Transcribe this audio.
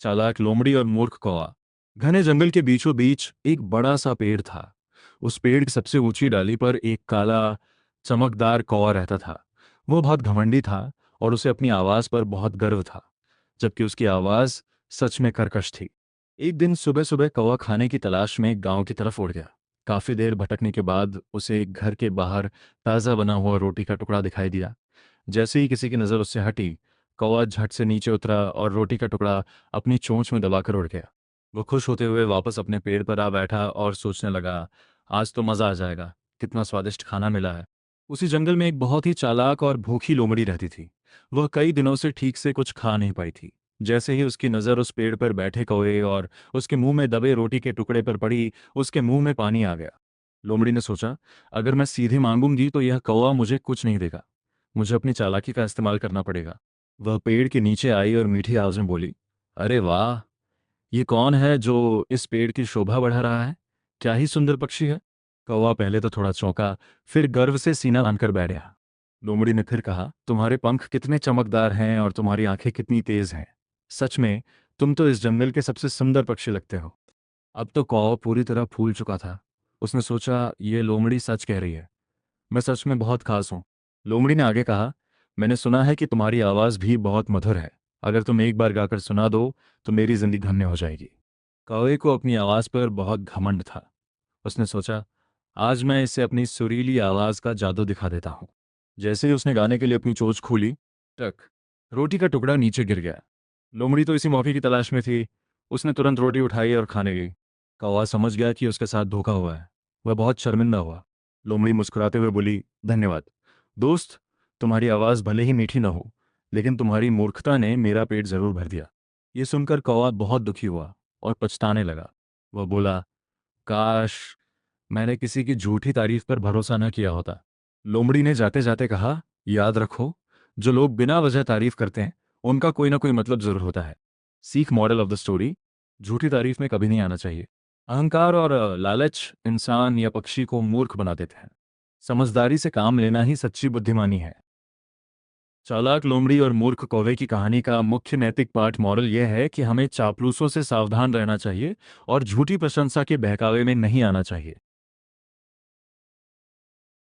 चालाक लोमड़ी और मूर्ख कौवा। घने जंगल के बीचों बीच एक बड़ा सा पेड़ था। उस पेड़ की सबसे ऊंची डाली पर एक काला चमकदार कौवा रहता था। वो बहुत घमंडी था और उसे अपनी आवाज पर बहुत गर्व था, जबकि उसकी आवाज सच में कर्कश थी। एक दिन सुबह सुबह कौवा खाने की तलाश में गांव की तरफ उड़ गया। काफी देर भटकने के बाद उसे एक घर के बाहर ताज़ा बना हुआ रोटी का टुकड़ा दिखाई दिया। जैसे ही किसी की नज़र उससे हटी, कौवा झट से नीचे उतरा और रोटी का टुकड़ा अपनी चोंच में दबाकर उड़ गया। वो खुश होते हुए वापस अपने पेड़ पर आ बैठा और सोचने लगा, आज तो मज़ा आ जाएगा, कितना स्वादिष्ट खाना मिला है। उसी जंगल में एक बहुत ही चालाक और भूखी लोमड़ी रहती थी। वह कई दिनों से ठीक से कुछ खा नहीं पाई थी। जैसे ही उसकी नज़र उस पेड़ पर बैठे कौवे और उसके मुंह में दबे रोटी के टुकड़े पर पड़ी, उसके मुंह में पानी आ गया। लोमड़ी ने सोचा, अगर मैं सीधे मांगूंगी तो यह कौवा मुझे कुछ नहीं देगा। मुझे अपनी चालाकी का इस्तेमाल करना पड़ेगा। वह पेड़ के नीचे आई और मीठी आवाज में बोली, अरे वाह, ये कौन है जो इस पेड़ की शोभा बढ़ा रहा है? क्या ही सुंदर पक्षी है। कौवा पहले तो थोड़ा चौंका, फिर गर्व से सीना बांधकर बैठ गया। लोमड़ी ने फिर कहा, तुम्हारे पंख कितने चमकदार हैं और तुम्हारी आंखें कितनी तेज हैं। सच में तुम तो इस जंगल के सबसे सुंदर पक्षी लगते हो। अब तो कौवा पूरी तरह फूल चुका था। उसने सोचा, ये लोमड़ी सच कह रही है, मैं सच में बहुत खास हूँ। लोमड़ी ने आगे कहा, मैंने सुना है कि तुम्हारी आवाज़ भी बहुत मधुर है। अगर तुम एक बार गाकर सुना दो तो मेरी जिंदगी धन्य हो जाएगी। कौवे को अपनी आवाज़ पर बहुत घमंड था। उसने सोचा, आज मैं इसे अपनी सुरीली आवाज़ का जादू दिखा देता हूँ। जैसे ही उसने गाने के लिए अपनी चोंच खोली, टक, रोटी का टुकड़ा नीचे गिर गया। लोमड़ी तो इसी मौके की तलाश में थी। उसने तुरंत रोटी उठाई और खाने गई। कौवा समझ गया कि उसके साथ धोखा हुआ है। वह बहुत शर्मिंदा हुआ। लोमड़ी मुस्कुराते हुए बोली, धन्यवाद दोस्त, तुम्हारी आवाज़ भले ही मीठी न हो, लेकिन तुम्हारी मूर्खता ने मेरा पेट जरूर भर दिया। ये सुनकर कौवा बहुत दुखी हुआ और पछताने लगा। वह बोला, काश मैंने किसी की झूठी तारीफ पर भरोसा न किया होता। लोमड़ी ने जाते जाते कहा, याद रखो, जो लोग बिना वजह तारीफ करते हैं उनका कोई ना कोई मतलब जरूर होता है। सीख, मॉरल ऑफ द स्टोरी, झूठी तारीफ में कभी नहीं आना चाहिए। अहंकार और लालच इंसान या पक्षी को मूर्ख बना देते हैं। समझदारी से काम लेना ही सच्ची बुद्धिमानी है। चालाक लोमड़ी और मूर्ख कौवे की कहानी का मुख्य नैतिक पाठ, मॉरल यह है कि हमें चापलूसों से सावधान रहना चाहिए और झूठी प्रशंसा के बहकावे में नहीं आना चाहिए।